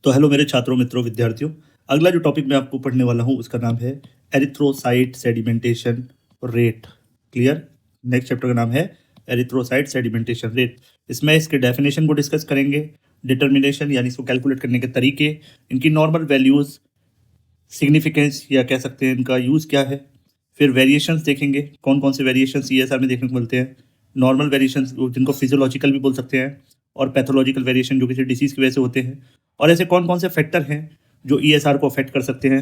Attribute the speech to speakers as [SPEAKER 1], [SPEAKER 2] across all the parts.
[SPEAKER 1] तो हेलो मेरे छात्रों मित्रों विद्यार्थियों। अगला जो टॉपिक मैं आपको पढ़ने वाला हूँ उसका नाम है erythrocyte sedimentation rate. Clear. Next chapter का नाम है एरिथ्रोसाइट सेडिमेंटेशन रेट। इसमें इसके डेफिनेशन को डिस्कस करेंगे, डिटर्मिनेशन यानी इसको कैलकुलेट करने के तरीके, इनकी नॉर्मल वैल्यूज़, सिग्निफिकेंस या कह सकते हैं इनका यूज़ क्या है। फिर वेरिएशंस देखेंगे, कौन कौन से वेरिएशंस सीएसआर में देखने को मिलते हैं। नॉर्मल वेरिएशंस जिनको फिजियोलॉजिकल भी बोल सकते हैं, और पैथोलॉजिकल वेरिएशन जो किसी डिसीज़ की वजह से होते हैं। और ऐसे कौन कौन से फैक्टर हैं जो ईएसआर को अफेक्ट कर सकते हैं,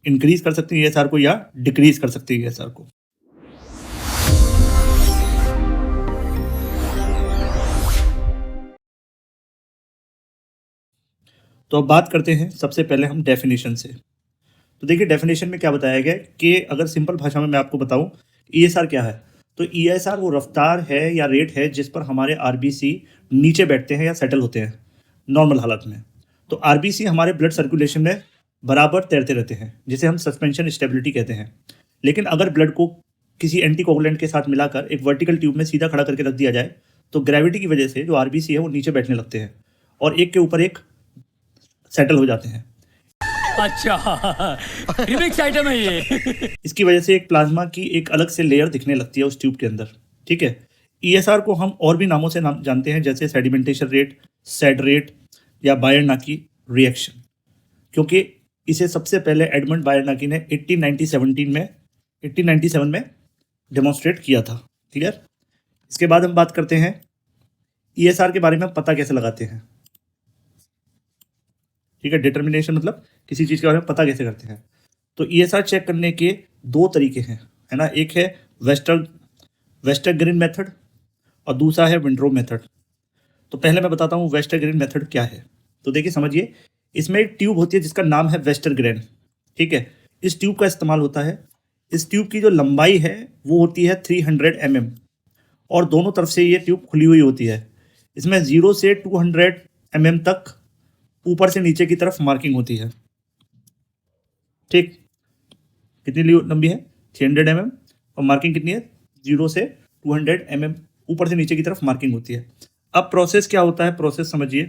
[SPEAKER 1] इंक्रीज कर सकते हैं ईएसआर को या डिक्रीज कर सकते हैं ईएसआर को। तो अब बात करते हैं सबसे पहले हम डेफिनेशन से। तो देखिए डेफिनेशन में क्या बताया गया कि अगर सिंपल भाषा में मैं आपको बताऊं ईएसआर क्या है, तो ईएसआर वो रफ्तार है या रेट है जिस पर हमारे आरबीसी नीचे बैठते हैं या सेटल होते हैं नॉर्मल हालत में। तो आरबीसी हमारे ब्लड सर्कुलेशन में बराबर तैरते रहते हैं, जिसे हम सस्पेंशन स्टेबिलिटी कहते हैं। लेकिन अगर ब्लड को किसी एंटीकोगुलेंट के साथ मिलाकर एक वर्टिकल ट्यूब में सीधा खड़ा करके रख दिया जाए तो ग्रेविटी की वजह से जो आरबीसी है वो नीचे बैठने लगते हैं और एक के ऊपर एक सेटल हो जाते हैं।
[SPEAKER 2] अच्छा, रिमिक्स आइटम है ये।
[SPEAKER 1] इसकी वजह से एक प्लाज्मा की एक अलग से लेयर दिखने लगती है उस ट्यूब के अंदर। ठीक है। ईएसआर को हम और भी नामों से नाम जानते हैं, जैसे सेडिमेंटेशन रेट, सेड रेट या बायरनाकी रिएक्शन, क्योंकि इसे सबसे पहले एडमंड बायरनाकी ने 1897 में डेमोन्स्ट्रेट किया था। क्लियर। इसके बाद हम बात करते हैं ईएसआर के बारे में पता कैसे लगाते हैं। ठीक है। डिटर्मिनेशन मतलब किसी चीज़ के बारे में पता कैसे करते हैं। तो ईएसआर चेक करने के दो तरीके हैं, है ना। एक है वेस्टरग्रीन मेथड और दूसरा है विंड्रोब मेथड। तो पहले मैं बताता हूँ वेस्टरग्रीन मेथड क्या है। तो देखिए समझिए, इसमें एक ट्यूब होती है जिसका नाम है वेस्टरग्रेन। ठीक है। इस ट्यूब का इस्तेमाल होता है। इस ट्यूब की जो लंबाई है वो होती है 300 mm और दोनों तरफ से ये ट्यूब खुली हुई होती है। इसमें 0 से 200 mm तक ऊपर से नीचे की तरफ मार्किंग होती है। ठीक। कितनी लंबी है? 300 mm और मार्किंग कितनी है? 0 से 200 mm ऊपर से नीचे की तरफ मार्किंग होती है। अब प्रोसेस क्या होता है, प्रोसेस समझिए।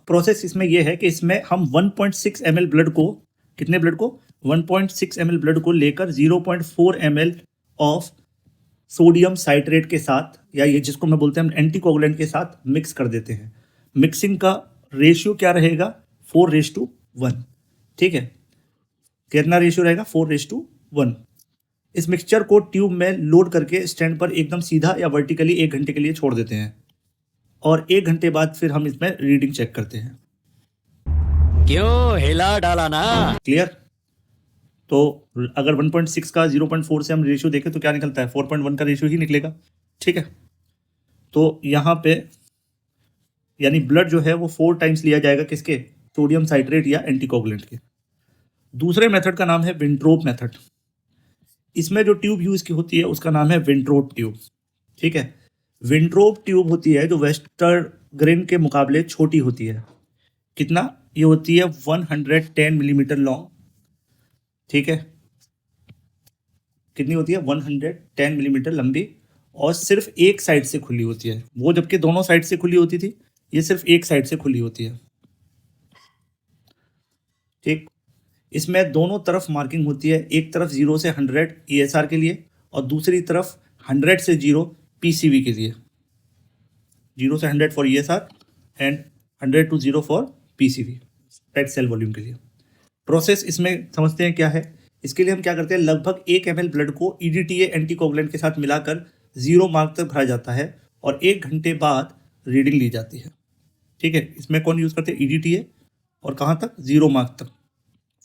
[SPEAKER 1] प्रोसेस इसमें यह है कि इसमें हम 1.6 ml ब्लड को, कितने ब्लड को? 1.6 ml ब्लड को लेकर 0.4 ml ऑफ सोडियम साइट्रेट के साथ, या ये जिसको मैं बोलते हैं एंटीकोगुलेंट के साथ मिक्स कर देते हैं। मिक्सिंग का रेशियो क्या रहेगा? 4:1। ठीक है। कितना रेशियो रहेगा? 4:1। इस मिक्सचर को ट्यूब में लोड करके स्टैंड पर एकदम सीधा या वर्टिकली 1 घंटे के लिए छोड़ देते हैं और 1 घंटे बाद फिर हम इसमें रीडिंग चेक करते हैं।
[SPEAKER 2] क्यों हिला डाला ना?
[SPEAKER 1] क्लियर। तो अगर 1.6 का 0.4 से हम रेशियो देखें तो क्या निकलता है? 4.1 का रेशियो ही निकलेगा। ठीक है। तो यहाँ पे यानी ब्लड जो है वो 4 टाइम्स लिया जाएगा किसके? सोडियम साइट्रेट या एंटीकोगुलेंट के। दूसरे मेथड का नाम है विंट्रोप मेथड। इसमें जो ट्यूब यूज की होती है उसका नाम है विंट्रोप ट्यूब। ठीक है। विंट्रोप ट्यूब होती है जो वेस्टरग्रेन के मुकाबले छोटी होती है। कितना? ये होती है 110 मिलीमीटर लॉन्ग। ठीक है। कितनी होती है? 110 मिलीमीटर लंबी और सिर्फ एक साइड से खुली होती है। वो जबकि दोनों साइड से खुली होती थी, ये सिर्फ एक साइड से खुली होती है। ठीक। इसमें दोनों तरफ मार्किंग होती है, एक तरफ 0 से 100 ईएसआर के लिए और दूसरी तरफ 100 से 0 पीसीवी के लिए। 0 से 100 for ESR and 100 to 0 for PCV, packed cell volume के लिए। प्रोसेस इसमें समझते हैं क्या है। इसके लिए हम क्या करते हैं, लगभग 1 ml ब्लड को ईडीटीए एंटीकोगुलेंट के साथ मिलाकर 0 मार्क तक भरा जाता है और 1 घंटे बाद रीडिंग ली जाती है। ठीक है। इसमें कौन यूज़ करते हैं? ईडीटीए। और कहाँ तक? 0 मार्क तक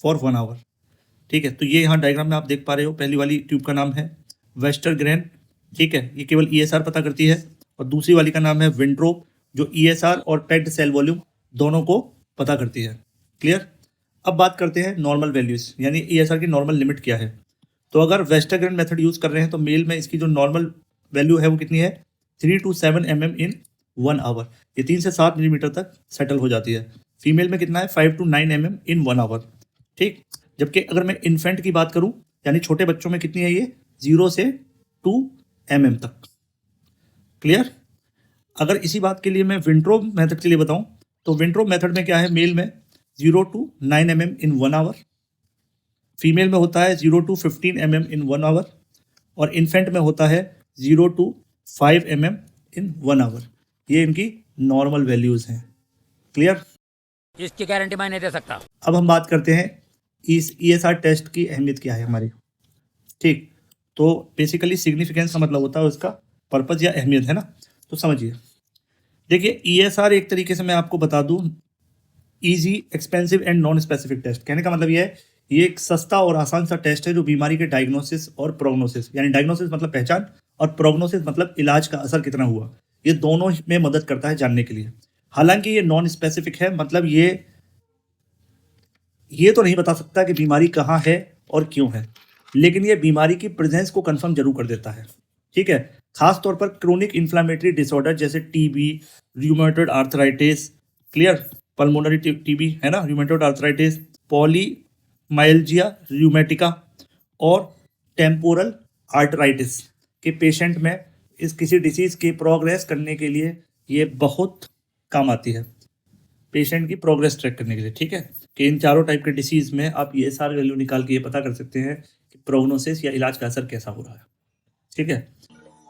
[SPEAKER 1] फॉर 1 आवर। ठीक है। तो ये यहाँ डायग्राम में आप देख पा रहे हो, पहली वाली ट्यूब का नाम है वेस्टरग्रेन। ठीक है। ये केवल ईएसआर पता करती है। और दूसरी वाली का नाम है विंट्रोप, जो ईएसआर और पैक्ड सेल वॉल्यूम दोनों को पता करती है। क्लियर। अब बात करते हैं नॉर्मल वैल्यूज, यानी ईएसआर की नॉर्मल लिमिट क्या है। तो अगर वेस्टरग्रेन मेथड यूज कर रहे हैं तो मेल में इसकी जो नॉर्मल वैल्यू है वो कितनी है? 3 to 7 mm इन 1 आवर। ये 3 से 7 मिलीमीटर तक सेटल हो जाती है। फीमेल में कितना है? 5 to 9 mm इन 1 आवर। ठीक। जबकि अगर मैं इन्फेंट की बात करूं यानी छोटे बच्चों में कितनी है? ये 0 से 2 mm तक। क्लियर। अगर इसी बात के लिए मैं विंट्रो मेथड के लिए बताऊं तो विंट्रो मेथड में क्या है, मेल में 0 to 9 mm in 1 hour, female में होता है 0 to 15 mm इन 1 आवर, और इन्फेंट में होता है 0 to 5 mm इन 1 आवर। ये इनकी नॉर्मल वैल्यूज़ हैं। क्लियर?
[SPEAKER 2] इसकी गारंटी मैं नहीं दे सकता।
[SPEAKER 1] अब हम बात करते हैं इस ESR टेस्ट की अहमियत क्या है हमारी। ठीक, तो बेसिकली सिग्निफिकेंस का मतलब होता है उसका पर्पज़ या अहमियत, है ना। तो समझिए, देखिए ESR एक तरीके से मैं आपको बता दूं, easy, expensive and non specific test. कहने का मतलब ये है, ये एक सस्ता और आसान सा टेस्ट है जो बीमारी के डायग्नोसिस और प्रोग्नोसिस, यानी डायग्नोसिस मतलब पहचान और प्रोग्नोसिस मतलब इलाज का असर कितना हुआ, ये दोनों में मदद करता है जानने के लिए। हालांकि ये नॉन स्पेसिफिक है, मतलब ये तो नहीं बता सकता कि बीमारी कहाँ है और क्यों है, लेकिन ये बीमारी की प्रेजेंस को कंफर्म जरूर कर देता है। ठीक है, खास तौर पर क्रोनिक इन्फ्लामेटरी डिसऑर्डर जैसे TB, rheumatoid arthritis, clear, pulmonary TB है ना, रूमेटॉइड आर्थराइटिस, पॉलीमाइल्जिया रूमेटिका और टेम्पोरल आर्थराइटिस के पेशेंट में इस किसी डिसीज के प्रोग्रेस करने के लिए ये बहुत काम आती है, पेशेंट की प्रोग्रेस ट्रैक करने के लिए। ठीक है, कि इन चारों टाइप के डिसीज में आप ESR वैल्यू निकाल के ये पता कर सकते हैं कि प्रोग्नोसिस या इलाज का असर कैसा हो रहा है। ठीक है,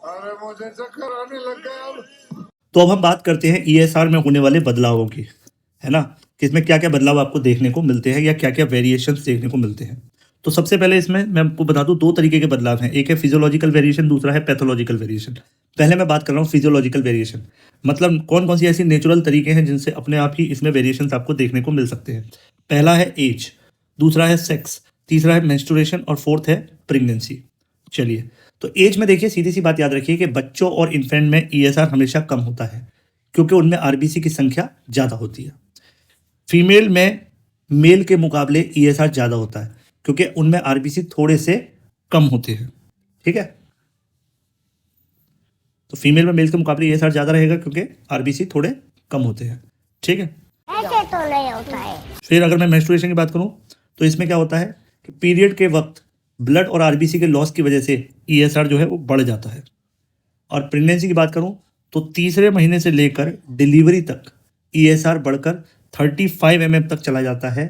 [SPEAKER 3] अरे मुझे चक्कर आने लग गया अब।
[SPEAKER 1] तो अब हम बात करते हैं ESR में होने वाले बदलावों की, है ना, कि इसमें क्या क्या बदलाव आपको देखने को मिलते हैं या क्या क्या वेरिएशंस देखने को मिलते हैं। तो सबसे पहले इसमें मैं आपको बता दूं, दो तरीके के बदलाव हैं, एक है फिजियोलॉजिकल वेरिएशन, दूसरा है पैथोलॉजिकल वेरिएशन। पहले मैं बात कर रहा हूँ फिजियोलॉजिकल वेरिएशन, मतलब कौन कौन सी ऐसी नेचुरल तरीके हैं जिनसे अपने आप ही इसमें वेरिएशंस आपको देखने को मिल सकते हैं। पहला है एज, दूसरा है सेक्स, तीसरा है मेंस्ट्रुएशन और फोर्थ है प्रेगनेंसी। चलिए, तो एज में देखिए, सीधी सी बात याद रखिए कि बच्चों और इन्फेंट में ESR हमेशा कम होता है क्योंकि उनमें RBC की संख्या ज़्यादा होती है। फीमेल में मेल के मुकाबले ESR ज़्यादा होता है क्योंकि उनमें RBC थोड़े से कम होते हैं। ठीक है, तो फीमेल में मेल के मुकाबले ESR ज़्यादा रहेगा क्योंकि RBC थोड़े कम होते हैं। ठीक है,
[SPEAKER 4] ऐसे तो नहीं होता है।
[SPEAKER 1] फिर अगर मैं मेंस्ट्रुएशन की बात करूं तो इसमें क्या होता है कि पीरियड के वक्त ब्लड और RBC के लॉस की वजह से ESR जो है वो बढ़ जाता है। और प्रेगनेंसी की बात करूं तो तीसरे महीने से लेकर डिलीवरी तक ESR बढ़कर 35 mm तक चला जाता है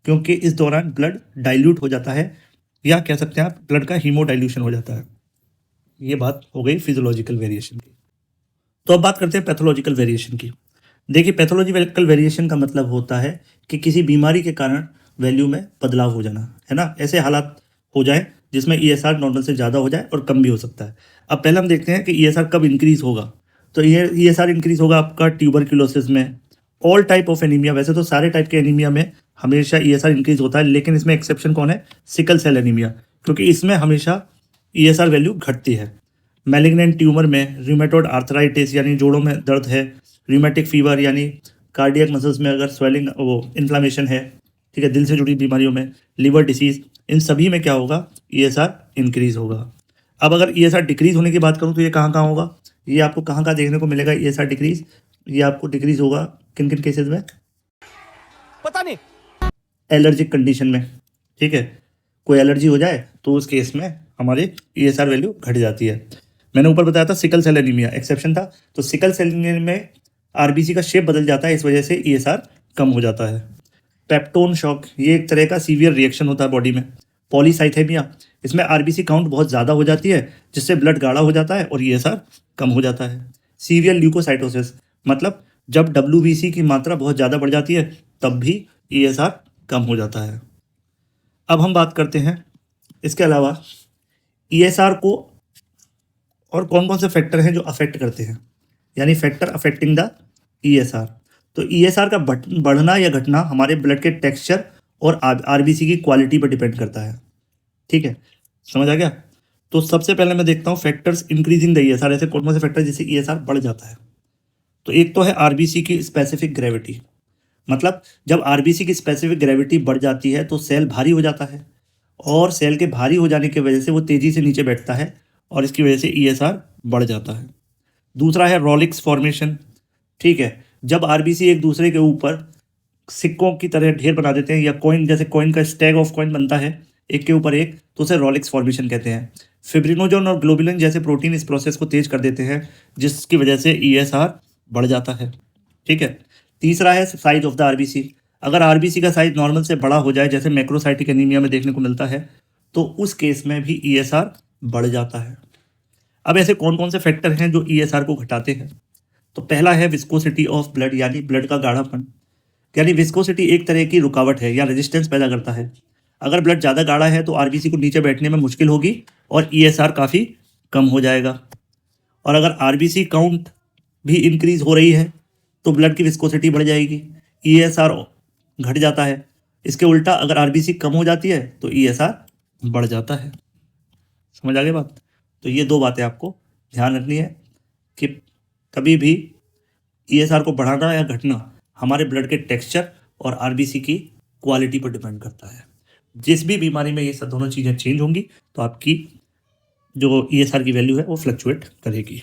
[SPEAKER 1] क्योंकि इस दौरान ब्लड डाइल्यूट हो जाता है, या कह सकते हैं आप ब्लड का हीमोडाइल्यूशन हो जाता है। ये बात हो गई फिजियोलॉजिकल वेरिएशन की। तो अब बात करते हैं पैथोलॉजिकल वेरिएशन की। देखिए, पैथोलॉजिकल वेरिएशन का मतलब होता है कि किसी बीमारी के कारण वैल्यू में बदलाव हो जाना, है ना, ऐसे हालात हो जाए जिसमें ESR नॉर्मल से ज़्यादा हो जाए और कम भी हो सकता है। अब पहले हम देखते हैं कि ESR कब इंक्रीज होगा। तो ये ESR इंक्रीज होगा आपका ट्यूबरक्लोसिस में, ऑल टाइप ऑफ एनीमिया। वैसे तो सारे टाइप के एनीमिया में हमेशा ESR इंक्रीज होता है, लेकिन इसमें एक्सेप्शन कौन है, सिकल सेल एनीमिया, क्योंकि इसमें हमेशा ESR वैल्यू घटती है। मैलिग्नेंट ट्यूमर में, रूमेटॉइड आर्थराइटिस यानी जोड़ों में दर्द है, रूमेटिक फीवर यानी कार्डियक मसल्स में अगर स्वेलिंग वो इन्फ्लामेशन है, ठीक है, दिल से जुड़ी बीमारियों में, लिवर डिसीज, इन सभी में क्या होगा, ESR इंक्रीज होगा। अब अगर ESR डिक्रीज होने की बात करूँ तो ये कहाँ कहाँ होगा, ये आपको कहाँ कहाँ देखने को मिलेगा ESR डिक्रीज, ये आपको डिक्रीज होगा किन किन केसेस में,
[SPEAKER 2] पता नहीं।
[SPEAKER 1] एलर्जिक कंडीशन में। ठीक है, कोई एलर्जी हो जाए तो उस केस में हमारी ESR वैल्यू घट जाती है। मैंने ऊपर बताया था सिकल सेल एनीमिया एक्सेप्शन था, तो सिकल सेल एनीमिया में RBC का शेप बदल जाता है, इस वजह से ESR कम हो जाता है। पेप्टोन शॉक, ये एक तरह का सीवियर रिएक्शन होता है बॉडी में। पॉलीसाइथेमिया, इसमें RBC काउंट बहुत ज़्यादा हो जाती है जिससे ब्लड गाढ़ा हो जाता है और ESR कम हो जाता है। सीवियर ल्यूकोसाइटोसिस, मतलब जब WBC की मात्रा बहुत ज़्यादा बढ़ जाती है तब भी ESR कम हो जाता है। अब हम बात करते हैं इसके अलावा ESR को और कौन कौन से फैक्टर हैं जो अफेक्ट करते हैं, यानी फैक्टर अफेक्टिंग द ESR। तो ESR का बढ़ना या घटना हमारे ब्लड के टेक्सचर और RBC की क्वालिटी पर डिपेंड करता है। ठीक है, समझ आ गया। तो सबसे पहले मैं देखता हूँ फैक्टर्स इंक्रीजिंग द ESR, ऐसे कौन कौन से फैक्टर जिससे ESR बढ़ जाता है। तो एक तो है RBC की स्पेसिफिक ग्रेविटी, मतलब जब RBC की स्पेसिफिक ग्रेविटी बढ़ जाती है तो सेल भारी हो जाता है, और सेल के भारी हो जाने की वजह से वो तेज़ी से नीचे बैठता है और इसकी वजह से ESR बढ़ जाता है। दूसरा है रॉलिक्स फॉर्मेशन। ठीक है, जब RBC एक दूसरे के ऊपर सिक्कों की तरह ढेर बना देते हैं, या कॉइन, जैसे कॉइन का स्टैग ऑफ कॉइन बनता है, एक के ऊपर एक, तो उसे रोलेक्स फॉर्मेशन कहते हैं। फिब्रिनोजन और ग्लोबुलिन जैसे प्रोटीन इस प्रोसेस को तेज कर देते हैं, जिसकी वजह से ESR बढ़ जाता है। ठीक है। तीसरा है साइज ऑफ द आरबीसी। अगर आरबीसी का साइज नॉर्मल से बड़ा हो जाए, जैसे मैक्रोसाइटिक एनीमिया में देखने को मिलता है, तो उस केस में भी ESR बढ़ जाता है। अब ऐसे कौन कौन से फैक्टर हैं जो ESR को घटाते हैं? तो पहला है विस्कोसिटी ऑफ ब्लड, यानी ब्लड का गाढ़ापन। यानी विस्कोसिटी एक तरह की रुकावट है या रेजिस्टेंस पैदा करता है। अगर ब्लड ज़्यादा गाढ़ा है तो आरबीसी को नीचे बैठने में मुश्किल होगी और ESR काफ़ी कम हो जाएगा। और अगर आरबीसी काउंट भी इंक्रीज हो रही है तो ब्लड की विस्कोसिटी बढ़ जाएगी, ESR घट जाता है। इसके उल्टा अगर आरबीसी कम हो जाती है तो ESR बढ़ जाता है। समझ आ गई बात? तो ये दो बातें आपको ध्यान रखनी है कि कभी भी ESR को बढ़ाना या घटना हमारे ब्लड के टेक्सचर और आरबीसी की क्वालिटी पर डिपेंड करता है। जिस भी बीमारी में ये सब दोनों चीज़ें चेंज होंगी तो आपकी जो ESR की वैल्यू है वो फ्लक्चुएट करेगी।